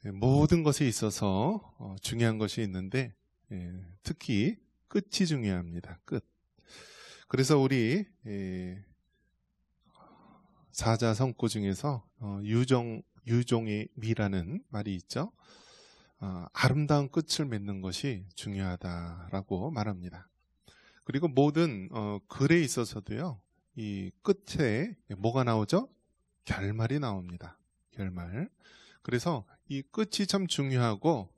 모든 것에 있어서 중요한 것이 있는데 특히 끝이 중요합니다. 끝. 그래서 우리 사자성고 중에서 유종의 미라는 말이 있죠. 아름다운 끝을 맺는 것이 중요하다라고 말합니다. 그리고 모든 글에 있어서도요, 이 끝에 뭐가 나오죠? 결말이 나옵니다. 결말. 그래서 이 끝이 참 중요하고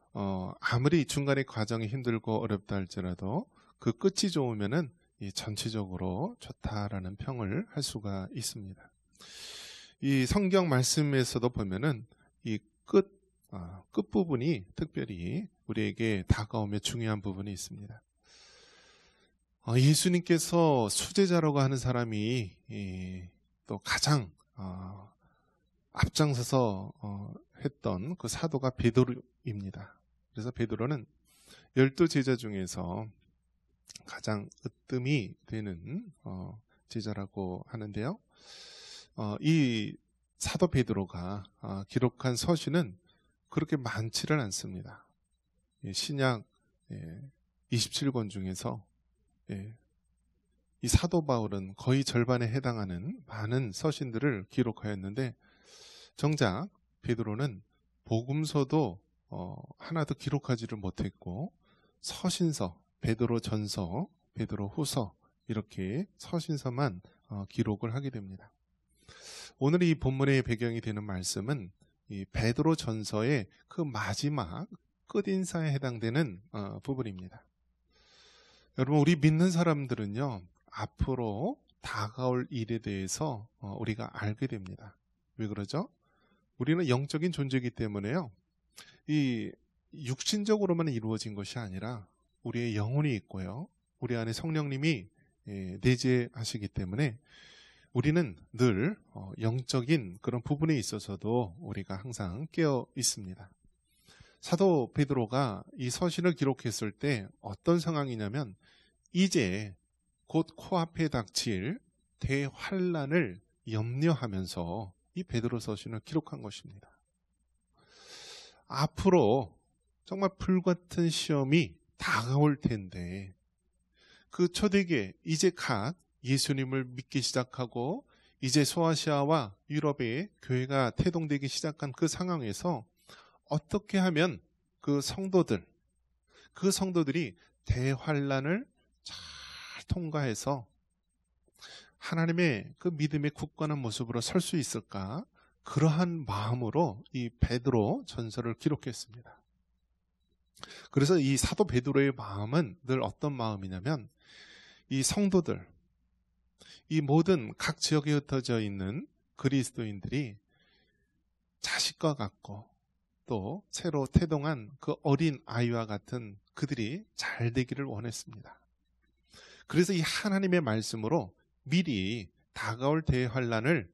아무리 중간의 과정이 힘들고 어렵다 할지라도 그 끝이 좋으면은 이 전체적으로 좋다라는 평을 할 수가 있습니다. 이 성경 말씀에서도 보면은 이 끝부분이 특별히 우리에게 다가오며 중요한 부분이 있습니다. 예수님께서 수제자라고 하는 사람이 또 가장 앞장서서 했던 그 사도가 베드로입니다. 그래서 베드로는 12제자 중에서 가장 으뜸이 되는 제자라고 하는데요. 이 사도 베드로가 기록한 서신은 그렇게 많지는 않습니다. 신약 27권 중에서 이 사도 바울은 거의 절반에 해당하는 많은 서신들을 기록하였는데 정작 베드로는 복음서도 하나도 기록하지를 못했고 서신서, 베드로 전서, 베드로 후서 이렇게 서신서만 기록을 하게 됩니다. 오늘 이 본문의 배경이 되는 말씀은 이 베드로 전서의 그 마지막 끝인사에 해당되는 부분입니다. 여러분, 우리 믿는 사람들은요, 앞으로 다가올 일에 대해서 우리가 알게 됩니다. 왜 그러죠? 우리는 영적인 존재이기 때문에요, 이 육신적으로만 이루어진 것이 아니라 우리의 영혼이 있고요, 우리 안에 성령님이 내재하시기 때문에 우리는 늘 영적인 그런 부분에 있어서도 우리가 항상 깨어 있습니다. 사도 베드로가 이 서신을 기록했을 때 어떤 상황이냐면 이제 곧 코앞에 닥칠 대환란을 염려하면서 이 베드로 서신을 기록한 것입니다. 앞으로 정말 불같은 시험이 다가올 텐데 그 초대교회 이제 갓 예수님을 믿기 시작하고 이제 소아시아와 유럽의 교회가 태동되기 시작한 그 상황에서 어떻게 하면 그 성도들이 대환란을 잘 통과해서 하나님의 그 믿음의 굳건한 모습으로 설 수 있을까? 그러한 마음으로 이 베드로 전서를 기록했습니다. 그래서 이 사도 베드로의 마음은 늘 어떤 마음이냐면 이 성도들, 이 모든 각 지역에 흩어져 있는 그리스도인들이 자식과 같고 또 새로 태동한 그 어린 아이와 같은 그들이 잘 되기를 원했습니다. 그래서 이 하나님의 말씀으로 미리 다가올 대환란을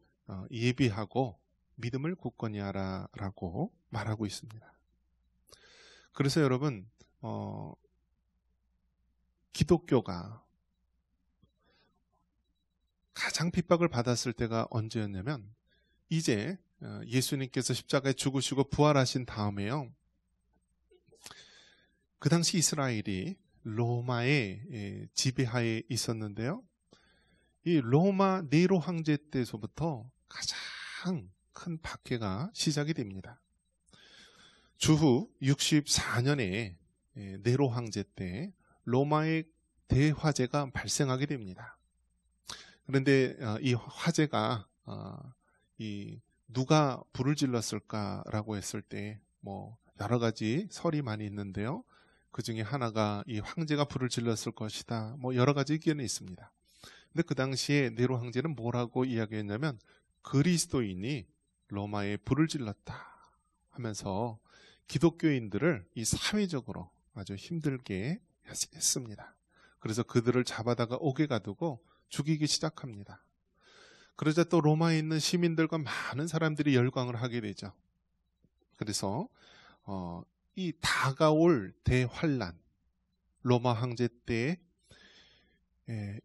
예비하고 믿음을 굳건히 하라라고 말하고 있습니다. 그래서 여러분, 기독교가 가장 핍박을 받았을 때가 언제였냐면 이제 예수님께서 십자가에 죽으시고 부활하신 다음에요, 그 당시 이스라엘이 로마의 지배하에 있었는데요, 이 로마 네로 황제 때서부터 가장 큰 박해가 시작이 됩니다. 주후 64년에 네로 황제 때 로마의 대화재가 발생하게 됩니다. 그런데 이 화재가 누가 불을 질렀을까라고 했을 때 뭐 여러 가지 설이 많이 있는데요, 그 중에 하나가 이 황제가 불을 질렀을 것이다, 뭐 여러 가지 의견이 있습니다. 근데 그 당시에 네로 황제는 뭐라고 이야기했냐면 그리스도인이 로마에 불을 질렀다 하면서 기독교인들을 이 사회적으로 아주 힘들게 했습니다. 그래서 그들을 잡아다가 옥에 가두고 죽이기 시작합니다. 그러자 또 로마에 있는 시민들과 많은 사람들이 열광을 하게 되죠. 그래서 이 다가올 대환란, 로마 황제 때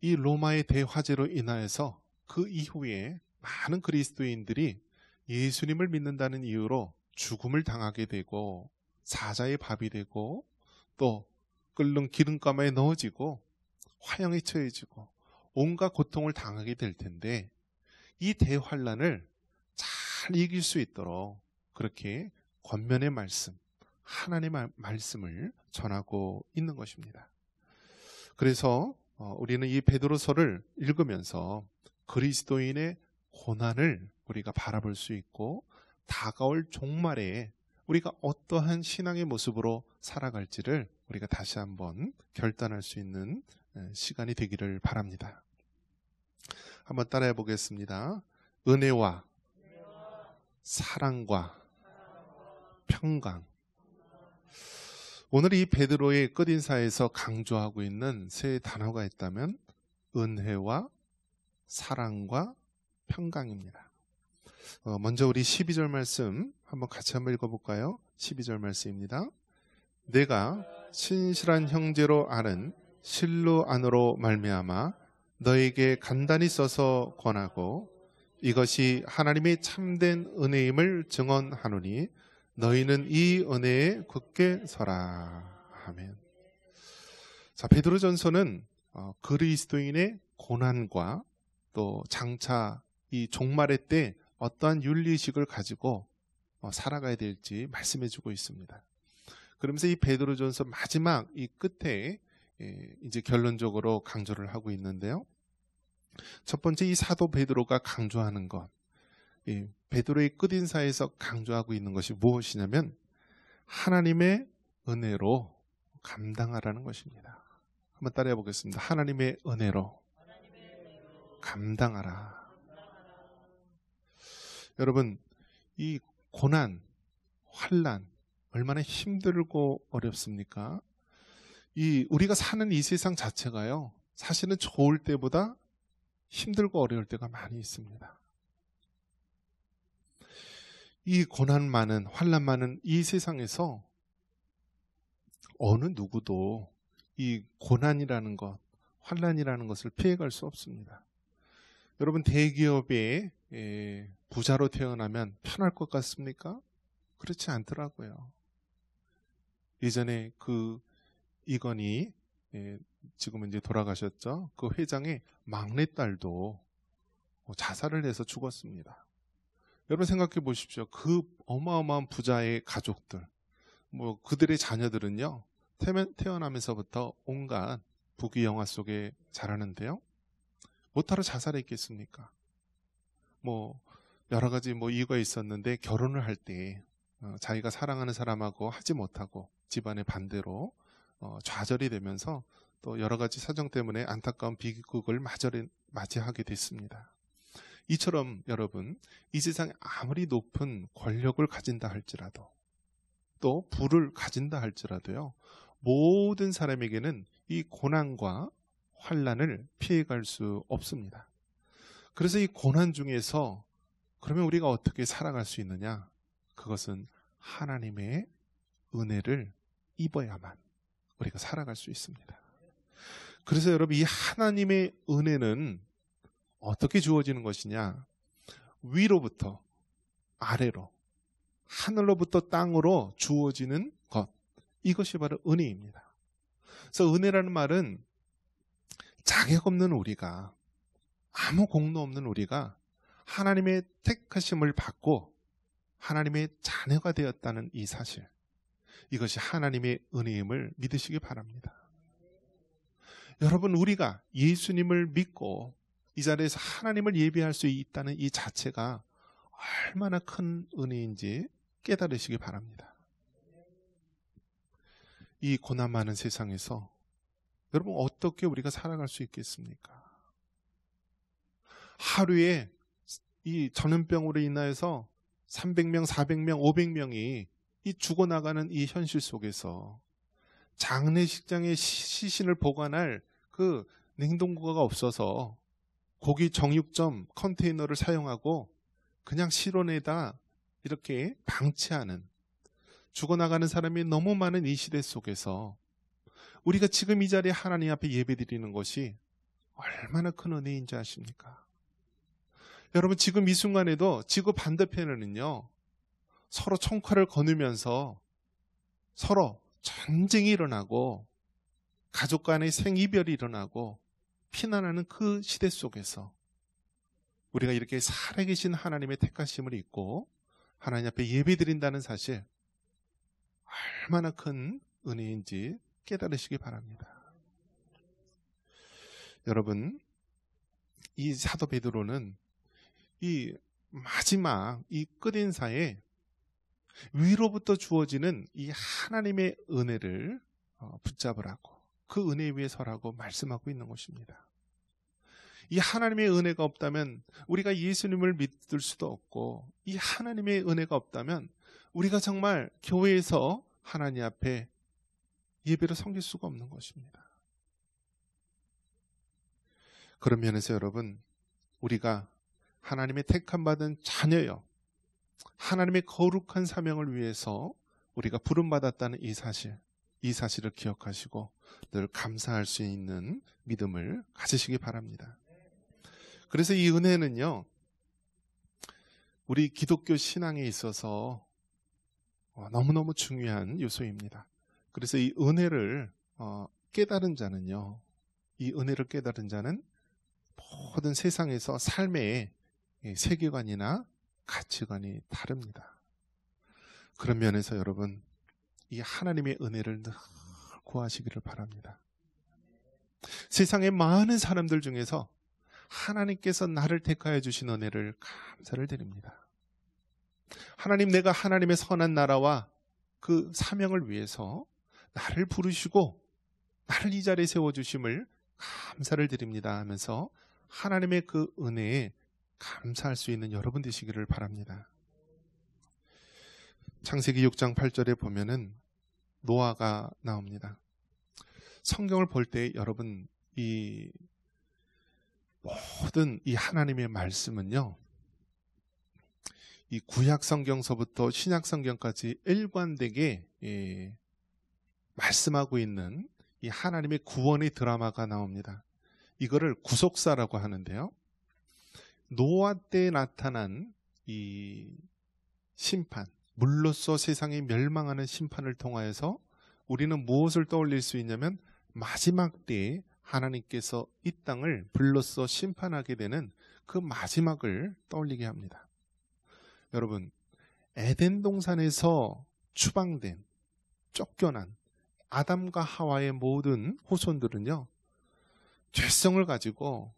이 로마의 대화재로 인하여서 그 이후에 많은 그리스도인들이 예수님을 믿는다는 이유로 죽음을 당하게 되고 사자의 밥이 되고 또 끓는 기름가마에 넣어지고 화형에 처해지고 온갖 고통을 당하게 될 텐데 이 대환란을 잘 이길 수 있도록 그렇게 권면의 말씀, 하나님의 말씀을 전하고 있는 것입니다. 그래서 우리는 이 베드로서를 읽으면서 그리스도인의 고난을 우리가 바라볼 수 있고 다가올 종말에 우리가 어떠한 신앙의 모습으로 살아갈지를 우리가 다시 한번 결단할 수 있는 시간이 되기를 바랍니다. 한번 따라해 보겠습니다. 은혜와 사랑과 평강. 오늘 이 베드로의 끝인사에서 강조하고 있는 세 단어가 있다면 은혜와 사랑과 평강입니다. 먼저 우리 12절 말씀 한번 같이 한번 읽어볼까요? 12절 말씀입니다. 내가 신실한 형제로 아는 실로 안으로 말미암아 너에게 간단히 써서 권하고 이것이 하나님의 참된 은혜임을 증언하노니 너희는 이 은혜에 굳게 서라. 아멘. 자, 베드로전서는 그리스도인의 고난과 또 장차 이 종말의 때 어떠한 윤리의식을 가지고 살아가야 될지 말씀해주고 있습니다. 그러면서 이 베드로전서 마지막 이 끝에 이제 결론적으로 강조를 하고 있는데요. 첫 번째 이 사도 베드로가 강조하는 것, 이 베드로의 끝인사에서 강조하고 있는 것이 무엇이냐면 하나님의 은혜로 감당하라는 것입니다. 한번 따라해 보겠습니다. 하나님의 은혜로 감당하라. 여러분, 이 고난, 환난 얼마나 힘들고 어렵습니까? 우리가 사는 이 세상 자체가요, 사실은 좋을 때보다 힘들고 어려울 때가 많이 있습니다. 이 고난 많은, 환난 많은 이 세상에서 어느 누구도 이 고난이라는 것, 환난이라는 것을 피해갈 수 없습니다. 여러분, 대기업에 부자로 태어나면 편할 것 같습니까? 그렇지 않더라고요. 예전에 이건희, 지금은 이제 돌아가셨죠. 그 회장의 막내딸도 자살을 해서 죽었습니다. 여러분 생각해 보십시오. 그 어마어마한 부자의 가족들, 그들의 자녀들은요, 태어나면서부터 온갖 부귀 영화 속에 자라는데요. 뭐하러 자살했겠습니까? 여러 가지 이유가 있었는데 결혼을 할 때 자기가 사랑하는 사람하고 하지 못하고 집안의 반대로 좌절이 되면서 또 여러 가지 사정 때문에 안타까운 비극을 맞이하게 됐습니다. 이처럼 여러분, 이 세상에 아무리 높은 권력을 가진다 할지라도 또 부를 가진다 할지라도요, 모든 사람에게는 이 고난과 환난을 피해갈 수 없습니다. 그래서 이 고난 중에서 그러면 우리가 어떻게 살아갈 수 있느냐? 그것은 하나님의 은혜를 입어야만 우리가 살아갈 수 있습니다. 그래서 여러분, 이 하나님의 은혜는 어떻게 주어지는 것이냐? 위로부터 아래로, 하늘로부터 땅으로 주어지는 것, 이것이 바로 은혜입니다. 그래서 은혜라는 말은 자격 없는 우리가, 아무 공로 없는 우리가 하나님의 택하심을 받고 하나님의 자녀가 되었다는 이 사실, 이것이 하나님의 은혜임을 믿으시기 바랍니다. 여러분, 우리가 예수님을 믿고 이 자리에서 하나님을 예배할 수 있다는 이 자체가 얼마나 큰 은혜인지 깨달으시기 바랍니다. 이 고난 많은 세상에서 여러분, 어떻게 우리가 살아갈 수 있겠습니까? 하루에 이 전염병으로 인하여서 300명, 400명, 500명이 이 죽어나가는 이 현실 속에서 장례식장에 시신을 보관할 그 냉동고가 없어서 고기 정육점 컨테이너를 사용하고 그냥 실온에다 이렇게 방치하는, 죽어나가는 사람이 너무 많은 이 시대 속에서 우리가 지금 이 자리에 하나님 앞에 예배드리는 것이 얼마나 큰 은혜인지 아십니까? 여러분, 지금 이 순간에도 지구 반대편에는요, 서로 총칼을 거누면서 서로 전쟁이 일어나고 가족 간의 생이별이 일어나고 피난하는 그 시대 속에서 우리가 이렇게 살아계신 하나님의 택하심을 잊고 하나님 앞에 예배드린다는 사실, 얼마나 큰 은혜인지 깨달으시기 바랍니다. 여러분, 이 사도 베드로는 이 마지막 이 끝인사에 위로부터 주어지는 이 하나님의 은혜를 붙잡으라고, 그 은혜 위에 서라고 말씀하고 있는 것입니다. 이 하나님의 은혜가 없다면 우리가 예수님을 믿을 수도 없고, 이 하나님의 은혜가 없다면 우리가 정말 교회에서 하나님 앞에 예배를 섬길 수가 없는 것입니다. 그런 면에서 여러분, 우리가 하나님의 택함 받은 자녀여, 하나님의 거룩한 사명을 위해서 우리가 부름받았다는 이 사실을 기억하시고 늘 감사할 수 있는 믿음을 가지시기 바랍니다. 그래서 이 은혜는요, 우리 기독교 신앙에 있어서 너무너무 중요한 요소입니다. 그래서 이 은혜를 깨달은 자는요, 이 은혜를 깨달은 자는 모든 세상에서 삶의 세계관이나 가치관이 다릅니다. 그런 면에서 여러분, 이 하나님의 은혜를 늘 구하시기를 바랍니다. 세상의 많은 사람들 중에서 하나님께서 나를 택하여 주신 은혜를 감사를 드립니다. 하나님, 내가 하나님의 선한 나라와 그 사명을 위해서 나를 부르시고 나를 이 자리에 세워주심을 감사를 드립니다 하면서 하나님의 그 은혜에 감사할 수 있는 여러분 되시기를 바랍니다. 창세기 6장 8절에 보면은 노아가 나옵니다. 성경을 볼 때 여러분, 이 모든 이 하나님의 말씀은요, 이 구약 성경서부터 신약 성경까지 일관되게 말씀하고 있는 이 하나님의 구원의 드라마가 나옵니다. 이거를 구속사라고 하는데요, 노아 때 나타난 이 심판, 물로써 세상이 멸망하는 심판을 통하여서 우리는 무엇을 떠올릴 수 있냐면, 마지막 때에 하나님께서 이 땅을 불로써 심판하게 되는 그 마지막을 떠올리게 합니다. 여러분, 에덴 동산에서 추방된, 쫓겨난 아담과 하와의 모든 후손들은요, 죄성을 가지고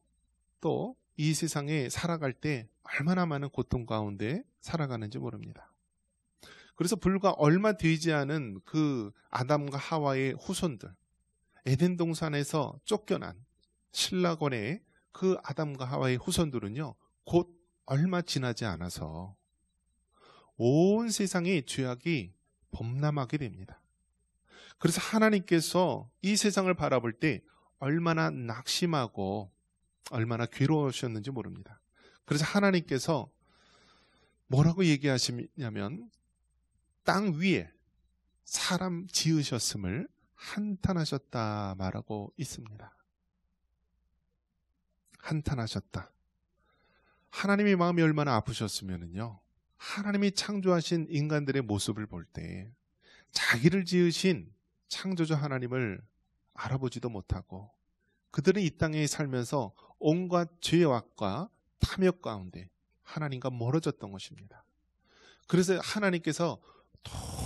또 이 세상에 살아갈 때 얼마나 많은 고통 가운데 살아가는지 모릅니다. 그래서 불과 얼마 되지 않은 그 아담과 하와의 후손들, 에덴 동산에서 쫓겨난 신라권의 그 아담과 하와의 후손들은요, 곧 얼마 지나지 않아서 온 세상의 죄악이 범람하게 됩니다. 그래서 하나님께서 이 세상을 바라볼 때 얼마나 낙심하고 얼마나 괴로우셨는지 모릅니다. 그래서 하나님께서 뭐라고 얘기하시냐면, 땅 위에 사람 지으셨음을 한탄하셨다 말하고 있습니다. 한탄하셨다. 하나님의 마음이 얼마나 아프셨으면요, 하나님이 창조하신 인간들의 모습을 볼 때 자기를 지으신 창조주 하나님을 알아보지도 못하고 그들은 이 땅에 살면서 온갖 죄악과 탐욕 가운데 하나님과 멀어졌던 것입니다. 그래서 하나님께서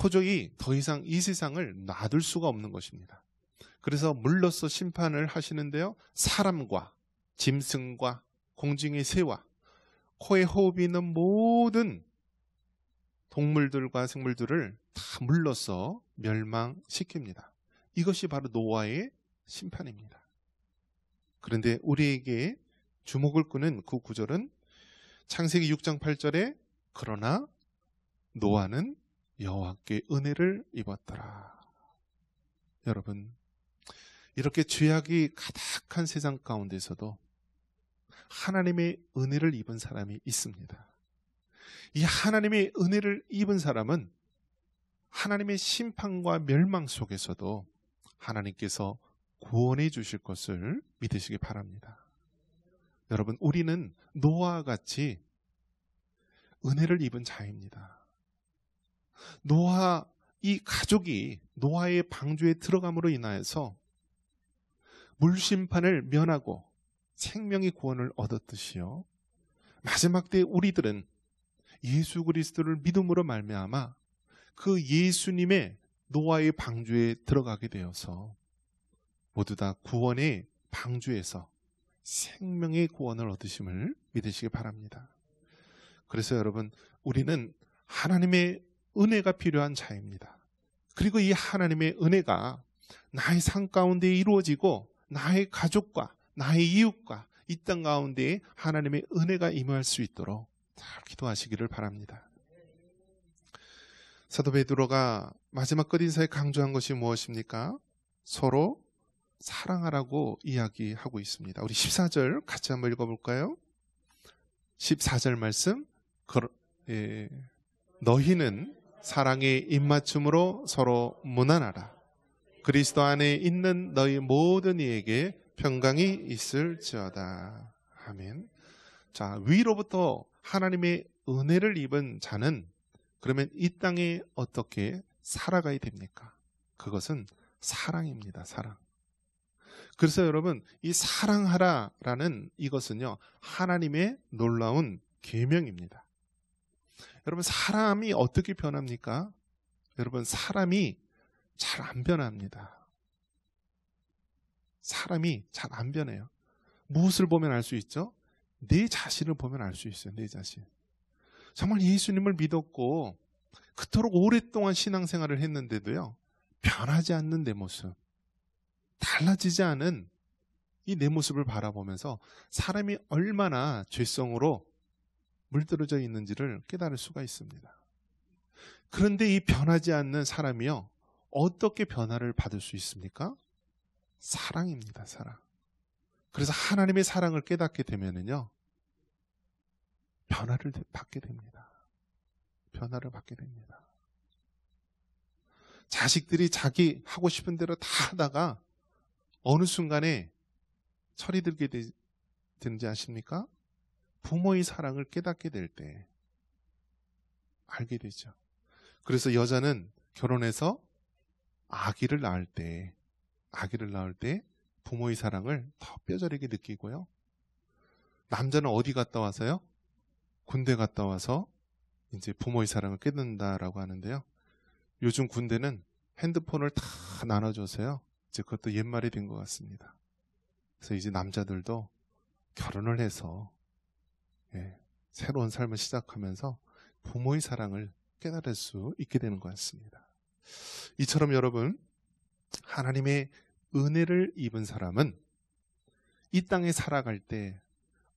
도저히 더 이상 이 세상을 놔둘 수가 없는 것입니다. 그래서 물로써 심판을 하시는데요, 사람과 짐승과 공중의 새와 코에 호흡이 있는 모든 동물들과 생물들을 다 물로써 멸망시킵니다. 이것이 바로 노아의 심판입니다. 그런데 우리에게 주목을 끄는 그 구절은 창세기 6장 8절에 그러나 노아는 여호와께 은혜를 입었더라. 여러분, 이렇게 죄악이 가득한 세상 가운데서도 하나님의 은혜를 입은 사람이 있습니다. 이 하나님의 은혜를 입은 사람은 하나님의 심판과 멸망 속에서도 하나님께서 구원해 주실 것을 믿으시기 바랍니다. 여러분, 우리는 노아와 같이 은혜를 입은 자입니다. 노아 이 가족이 노아의 방주에 들어감으로 인하여서 물심판을 면하고 생명의 구원을 얻었듯이요. 마지막 때 우리들은 예수 그리스도를 믿음으로 말미암아 그 예수님의 노아의 방주에 들어가게 되어서 모두 다 구원의 방주에서 생명의 구원을 얻으심을 믿으시기 바랍니다. 그래서 여러분, 우리는 하나님의 은혜가 필요한 자입니다. 그리고 이 하나님의 은혜가 나의 삶 가운데 이루어지고 나의 가족과 나의 이웃과 이 땅 가운데 하나님의 은혜가 임할 수 있도록 잘 기도하시기를 바랍니다. 사도 베드로가 마지막 끝인사에 강조한 것이 무엇입니까? 서로 사랑하라고 이야기하고 있습니다. 우리 14절 같이 한번 읽어볼까요? 14절 말씀, 너희는 사랑의 입맞춤으로 서로 문안하라. 그리스도 안에 있는 너희 모든 이에게 평강이 있을지어다. 아멘. 자, 위로부터 하나님의 은혜를 입은 자는 그러면 이 땅에 어떻게 살아가야 됩니까? 그것은 사랑입니다. 사랑. 그래서 여러분, 이 사랑하라라는 이것은요, 하나님의 놀라운 계명입니다. 여러분, 사람이 어떻게 변합니까? 여러분, 사람이 잘 안 변합니다. 사람이 잘 안 변해요. 무엇을 보면 알 수 있죠? 내 자신을 보면 알 수 있어요. 내 자신. 정말 예수님을 믿었고 그토록 오랫동안 신앙생활을 했는데도요, 변하지 않는 내 모습, 달라지지 않은 이 내 모습을 바라보면서 사람이 얼마나 죄성으로 물들어져 있는지를 깨달을 수가 있습니다. 그런데 이 변하지 않는 사람이요, 어떻게 변화를 받을 수 있습니까? 사랑입니다. 사랑. 그래서 하나님의 사랑을 깨닫게 되면은요, 변화를 받게 됩니다. 변화를 받게 됩니다. 자식들이 자기 하고 싶은 대로 다 하다가 어느 순간에 철이 들게 되는지 아십니까? 부모의 사랑을 깨닫게 될 때 알게 되죠. 그래서 여자는 결혼해서 아기를 낳을 때 부모의 사랑을 더 뼈저리게 느끼고요. 남자는 어디 갔다 와서요? 군대 갔다 와서 이제 부모의 사랑을 깨닫는다라고 하는데요. 요즘 군대는 핸드폰을 다 나눠줘서요, 이제 그것도 옛말이 된 것 같습니다. 그래서 이제 남자들도 결혼을 해서 새로운 삶을 시작하면서 부모의 사랑을 깨달을 수 있게 되는 것 같습니다. 이처럼 여러분, 하나님의 은혜를 입은 사람은 이 땅에 살아갈 때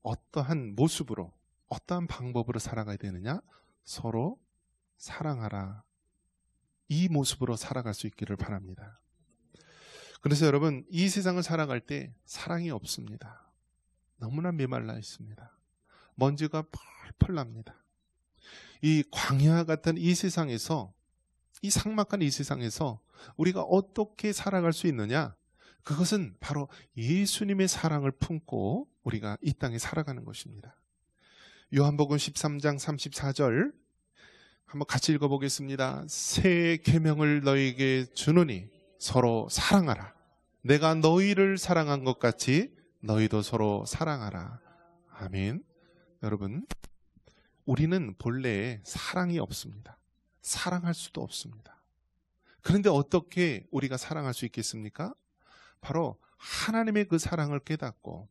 어떠한 모습으로, 어떠한 방법으로 살아가야 되느냐? 서로 사랑하라. 이 모습으로 살아갈 수 있기를 바랍니다. 그래서 여러분, 이 세상을 살아갈 때 사랑이 없습니다. 너무나 메말라 있습니다. 먼지가 펄펄 납니다. 이 광야 같은 이 세상에서, 이 삭막한 이 세상에서 우리가 어떻게 살아갈 수 있느냐? 그것은 바로 예수님의 사랑을 품고 우리가 이 땅에 살아가는 것입니다. 요한복음 13장 34절 한번 같이 읽어보겠습니다. 새 계명을 너희에게 주노니 서로 사랑하라. 내가 너희를 사랑한 것 같이 너희도 서로 사랑하라. 아멘. 여러분, 우리는 본래 사랑이 없습니다. 사랑할 수도 없습니다. 그런데 어떻게 우리가 사랑할 수 있겠습니까? 바로 하나님의 그 사랑을 깨닫고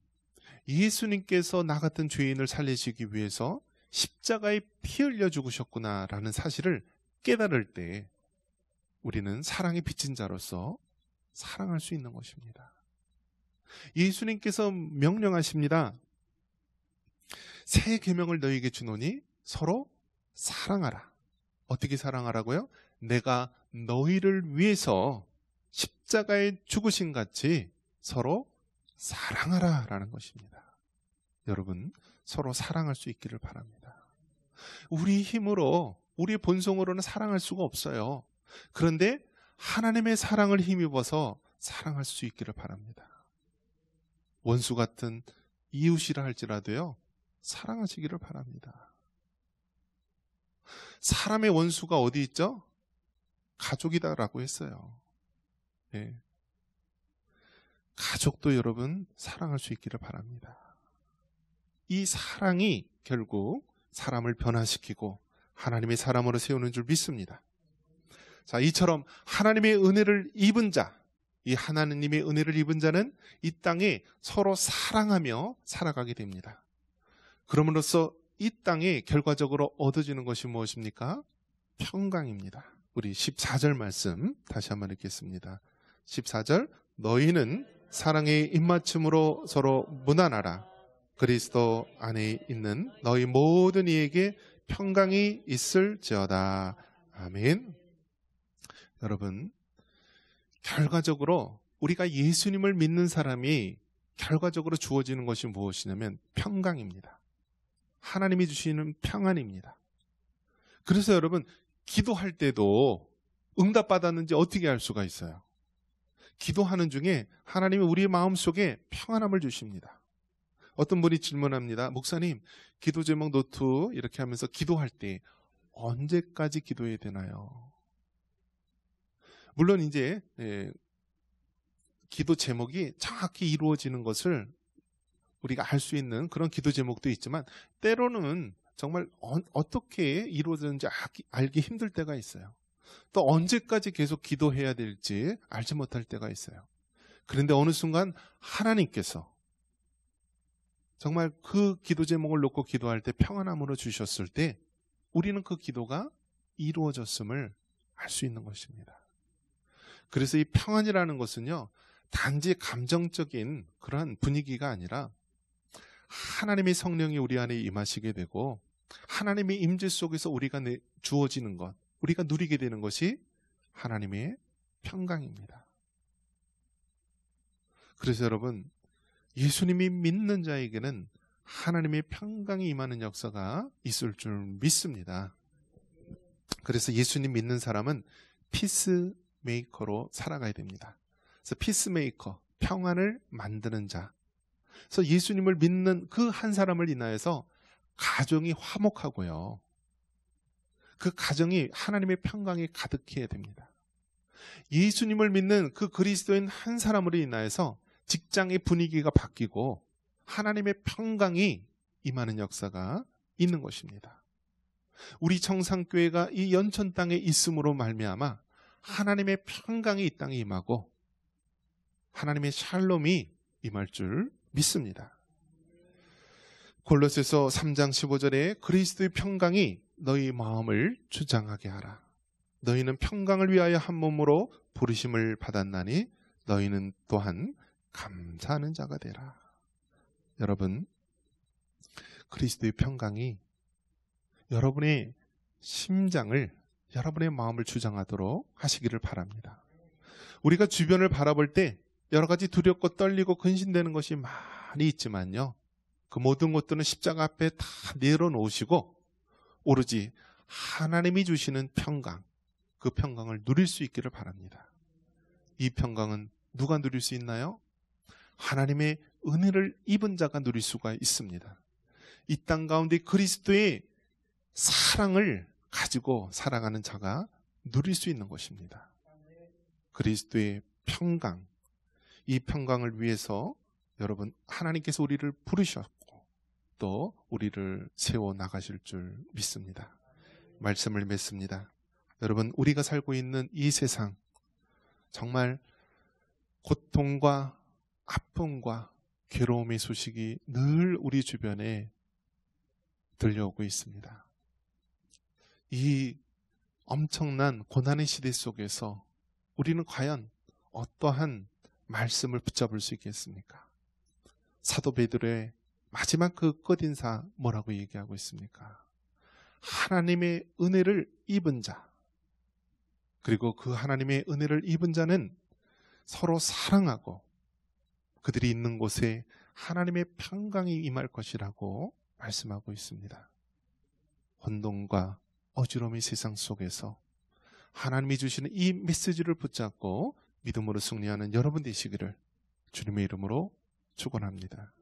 예수님께서 나 같은 죄인을 살리시기 위해서 십자가에 피 흘려 죽으셨구나라는 사실을 깨달을 때 우리는 사랑의 빚진 자로서 사랑할 수 있는 것입니다. 예수님께서 명령하십니다. 새 계명을 너희에게 주노니 서로 사랑하라. 어떻게 사랑하라고요? 내가 너희를 위해서 십자가에 죽으신 같이 서로 사랑하라 라는 것입니다. 여러분, 서로 사랑할 수 있기를 바랍니다. 우리 힘으로, 우리의 본성으로는 사랑할 수가 없어요. 그런데 하나님의 사랑을 힘입어서 사랑할 수 있기를 바랍니다. 원수 같은 이웃이라 할지라도요, 사랑하시기를 바랍니다. 사람의 원수가 어디 있죠? 가족이다라고 했어요. 예. 가족도 여러분 사랑할 수 있기를 바랍니다. 이 사랑이 결국 사람을 변화시키고 하나님의 사람으로 세우는 줄 믿습니다. 자, 이처럼 하나님의 은혜를 입은 자, 이 하나님의 은혜를 입은 자는 이 땅에 서로 사랑하며 살아가게 됩니다. 그럼으로써 이 땅에 결과적으로 얻어지는 것이 무엇입니까? 평강입니다. 우리 14절 말씀 다시 한번 읽겠습니다. 14절, 너희는 사랑의 입맞춤으로 서로 무난하라. 그리스도 안에 있는 너희 모든 이에게 평강이 있을지어다. 아멘. 여러분, 결과적으로 우리가 예수님을 믿는 사람이 결과적으로 주어지는 것이 무엇이냐면 평강입니다. 하나님이 주시는 평안입니다. 그래서 여러분, 기도할 때도 응답받았는지 어떻게 알 수가 있어요? 기도하는 중에 하나님이 우리의 마음속에 평안함을 주십니다. 어떤 분이 질문합니다. 목사님, 기도 제목 노트 이렇게 하면서 기도할 때 언제까지 기도해야 되나요? 물론 이제 기도 제목이 정확히 이루어지는 것을 우리가 알 수 있는 그런 기도 제목도 있지만 때로는 정말 어떻게 이루어지는지 알기 힘들 때가 있어요. 또 언제까지 계속 기도해야 될지 알지 못할 때가 있어요. 그런데 어느 순간 하나님께서 정말 그 기도 제목을 놓고 기도할 때 평안함으로 주셨을 때 우리는 그 기도가 이루어졌음을 알 수 있는 것입니다. 그래서 이 평안이라는 것은요, 단지 감정적인 그런 분위기가 아니라 하나님의 성령이 우리 안에 임하시게 되고 하나님의 임재 속에서 우리가 주어지는 것, 우리가 누리게 되는 것이 하나님의 평강입니다. 그래서 여러분, 예수님이 믿는 자에게는 하나님의 평강이 임하는 역사가 있을 줄 믿습니다. 그래서 예수님 믿는 사람은 피스메이커로 살아가야 됩니다. 그래서 피스메이커, 평안을 만드는 자. 그래서 예수님을 믿는 그 한 사람을 인하여서 가정이 화목하고요. 그 가정이 하나님의 평강이 가득해야 됩니다. 예수님을 믿는 그 그리스도인 한 사람으로 인하여서 직장의 분위기가 바뀌고 하나님의 평강이 임하는 역사가 있는 것입니다. 우리 청산교회가 이 연천 땅에 있음으로 말미암아 하나님의 평강이 이 땅에 임하고 하나님의 샬롬이 임할 줄 믿습니다. 골로새서 3장 15절에 그리스도의 평강이 너희 마음을 주장하게 하라. 너희는 평강을 위하여 한 몸으로 부르심을 받았나니 너희는 또한 감사하는 자가 되라. 여러분, 그리스도의 평강이 여러분의 심장을, 여러분의 마음을 주장하도록 하시기를 바랍니다. 우리가 주변을 바라볼 때 여러 가지 두렵고 떨리고 근심되는 것이 많이 있지만요, 그 모든 것들은 십자가 앞에 다 내려놓으시고 오로지 하나님이 주시는 평강, 그 평강을 누릴 수 있기를 바랍니다. 이 평강은 누가 누릴 수 있나요? 하나님의 은혜를 입은 자가 누릴 수가 있습니다. 이 땅 가운데 그리스도의 사랑을 가지고 살아가는 자가 누릴 수 있는 것입니다. 그리스도의 평강, 이 평강을 위해서 여러분, 하나님께서 우리를 부르셨고 또 우리를 세워 나가실 줄 믿습니다. 말씀을 맺습니다. 여러분, 우리가 살고 있는 이 세상 정말 고통과 아픔과 괴로움의 소식이 늘 우리 주변에 들려오고 있습니다. 이 엄청난 고난의 시대 속에서 우리는 과연 어떠한 말씀을 붙잡을 수 있겠습니까? 사도 베드로의 마지막 그 끝인사 뭐라고 얘기하고 있습니까? 하나님의 은혜를 입은 자, 그리고 그 하나님의 은혜를 입은 자는 서로 사랑하고 그들이 있는 곳에 하나님의 평강이 임할 것이라고 말씀하고 있습니다. 혼돈과 어지러움의 세상 속에서 하나님이 주시는 이 메시지를 붙잡고 믿음으로 승리하는 여러분 되시기를 주님의 이름으로 축원합니다.